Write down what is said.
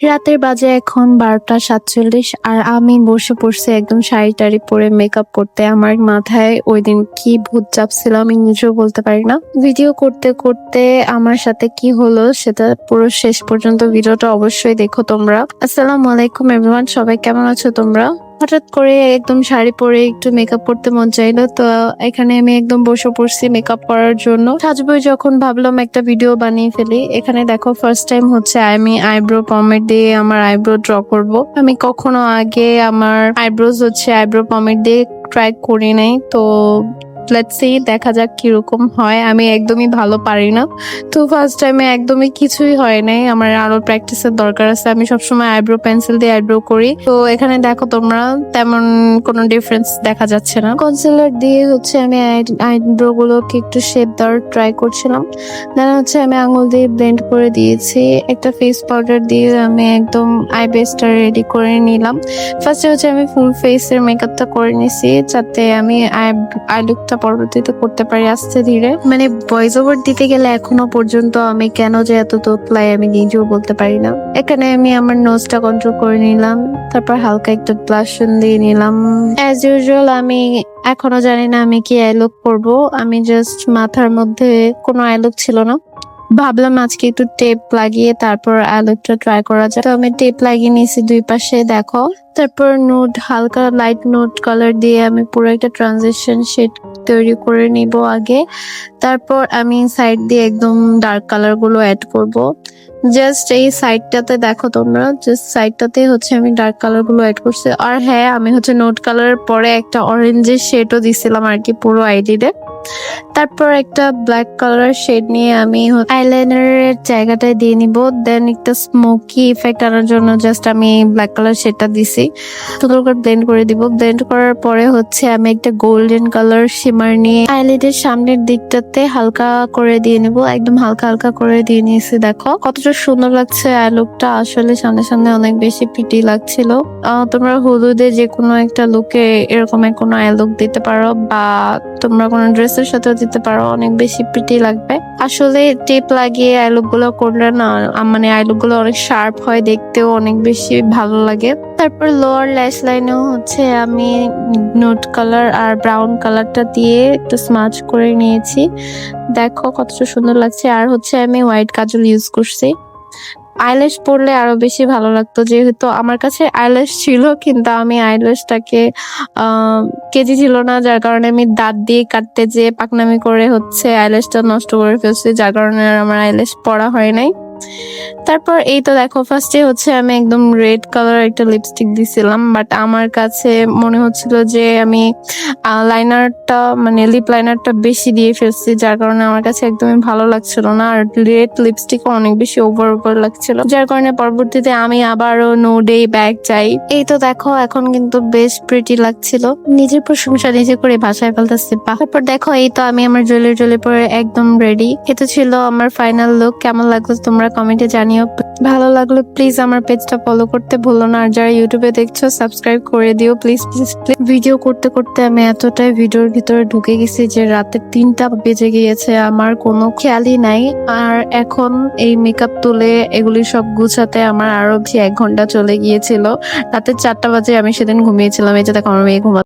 রাতের বাজে এখন 12:47 আর আমি বসে পড়ছি একদম শাড়ি টাড়ি পরে মেকআপ করতে। আমার মাথায় ওই দিন কি ভূত চাপছিল আমি নিজেও বলতে পারি না। ভিডিও করতে করতে আমার সাথে কি হলো সেটা পুরো শেষ পর্যন্ত ভিডিওটা অবশ্যই দেখো তোমরা। আসসালামু আলাইকুম এভরিওয়ান, সবাই কেমন আছো তোমরা? হঠাৎ করে একদম শাড়ি পরে একটু মেকআপ করতে মন চাইলো, তো এখানে আমি একদম বসে পড়ছি মেকআপ করার জন্য। সাজবো যখন ভাবলাম একটা ভিডিও বানিয়ে ফেলি। এখানে দেখো ফার্স্ট টাইম হচ্ছে আমি আইব্রো পমেড দিয়ে আমার আইব্রো ড্র করব। আমি কখনো আগে আমার আইব্রোজ হচ্ছে আইব্রো পমেড দিয়ে ট্রাই করি নাই, তো লেটস সি, দেখা যাক কিরকম হয়। আমি একদমই ভালো পারি না, তো ফার্স্ট টাইমে একদমই কিছুই হয় নাই। আমার আরো প্র্যাকটিসের দরকার আছে। আমি সবসময় আইব্রো পেন্সিল দিয়ে আইব্রো করি, তো এখানে দেখো তোমরা তেমন কোনো ডিফারেন্স দেখা যাচ্ছে না। কনসিলার দিয়ে হচ্ছে আমি আইব্রো গুলোকে একটু শেপ দেওয়ার ট্রাই করছিলাম। দেন হচ্ছে আমি আঙুল দিয়ে ব্লেন্ড করে দিয়েছি। একটা ফেস পাউডার দিয়ে আমি একদম আই বেসটা রেডি করে নিলাম। ফার্স্টে হচ্ছে আমি ফুল ফেসের মেকআপটা করে নিছি, যাতে আমি আই লুকটা পরবর্তীতে করতে পারি আস্তে ধীরে। মানে ভয়েস ওভার দিতে গেলে এখনো পর্যন্ত আমি কেন যে এত তোতলাই আমি নিজেও বলতে পারি না। এখানে আমি আমার নোজটা কন্ট্রোল করে নিলাম, তারপর হালকা একটা ব্লাশন দিয়ে নিলাম। অ্যাজ ইউজুয়াল আমি এখনো জানি না আমি কি আই লুক করবো। আমি জাস্ট মাথার মধ্যে কোনো আই লুক ছিল না, ভাবলাম আজকে একটু টেপ লাগিয়ে তারপর আই লুকটা ট্রাই করা যায়। তো আমি টেপ লাগিয়ে নিয়েছি দুই পাশে, দেখো। তারপর নুড, হালকা লাইট নুড কালার দিয়ে আমি পুরো একটা ট্রানজিশন শেড তৈরি করে নিব আগে। তারপর আমি সাইড দিয়ে একদম ডার্ক কালার গুলো অ্যাড করব। জাস্ট এই সাইডটাতে দেখো তোমরা, জাস্ট সাইডটাতে হচ্ছে আমি ডার্ক কালার গুলো অ্যাড করছি। আর হ্যাঁ, আমি হচ্ছে নোট কালারের পরে একটা অরেঞ্জের শেডও দিছিলাম আর কি পুরো আইডিতে। তারপর একটা ব্ল্যাক কালার শেড নিয়ে আমি আইলাইনারের জায়গাটায় দিয়ে নিব। দেন একটা স্মোকি ইফেক্ট আনার জন্য জাস্ট আমি ব্ল্যাক কালার শেডটা দিছি, সুন্দর করে ব্লেন্ড করে দিব। ব্লেন্ড করার পরে হচ্ছে আমি একটা গোল্ডেন কালার শিমার নিয়ে আইলিডের সামনের দিকটাতে হালকা করে দিয়ে নিব। একদম হালকা হালকা করে দিয়ে নিয়েছি, দেখো কতটা সুন্দর লাগছে আই লুকটা। আসলে সামনে সামনে অনেক বেশি প্রিটি লাগছিল। তোমরা হলুদে যে কোনো একটা লুকে এরকম কোনো আই লুক দিতে পারো, বা তোমরা কোনো ড্রেসের সাথেও দিতে পারো, অনেক বেশি প্রিটি লাগবে। আসলে টেপ লাগিয়ে আই লুক গুলো করলে না, মানে আই লুক গুলো অনেক শার্প হয়, দেখতেও অনেক বেশি ভালো লাগে। তারপর লোয়ার ল্যাশ লাইনেও হচ্ছে আমি নোট কালার আর ব্রাউন কালারটা দিয়ে একটু স্মাচ করে নিয়েছি, দেখো কতটা সুন্দর লাগছে। আর হচ্ছে আমি হোয়াইট কাজল ইউজ করছি। আইল্যাশ পরলে আরো বেশি ভালো লাগতো, যেহেতু আমার কাছে আইল্যাশ ছিল কিন্তু আমি আইল্যাশটাকে কেজি ছিল না, যার কারণে আমি দাঁত দিয়ে কাটতে যেয়ে পাকনামি করে হচ্ছে আইল্যাশটা নষ্ট করে ফেলছি, যার কারণে আর আমার আইল্যাশ পরা হয় নাই। তারপর এই তো দেখো, ফার্স্টে হচ্ছে আমি একদম রেড কালার একটা লিপস্টিক দিছিলাম, বাট আমার কাছে মনে হচ্ছিল যে আমি লাইনারটা মানে লিপ লাইনারটা বেশি দিয়ে ফেলছি, যার কারণে আমার কাছে একদমই ভালো লাগছিল না। আর রেড লিপস্টিকও অনেক বেশি ওভার ওভার লাগছিল, যার কারণে পরবর্তীতে আমি আবারও নোডে ব্যাগ চাই। এই তো দেখো এখন কিন্তু বেশ প্রিটি লাগছিল, নিজের প্রশংসা নিজে করে ভাষায় ফেলতেছি। তারপর দেখো এই তো আমি আমার জুয়েলারি পরে একদম রেডি। এটা ছিল আমার ফাইনাল লুক। কেমন লাগলো তোমরা কমেন্টে জানিও। ভালো লাগলে প্লিজ আমার পেজটা ফলো করতে ভুলো না, আর যারা ইউটিউবে দেখছো সাবস্ক্রাইব করে দিও প্লিজ প্লিজ প্লিজ। ভিডিও করতে করতে আমি এতটাই ভিডিওর ভিতরে ঢুকে গেছি যে রাতে 3টা বেজে গিয়েছে, আমার কোনো খেয়ালই নাই। আর এখন এই মেকআপ তুলে এগুলি সব গুছাতে আমার আরো 1 ঘন্টা চলে গিয়েছিল। রাতে 4টা বাজে আমি সেদিন ঘুমিয়েছিলাম। এই যে দেখো আমার মেয়ে ঘুমা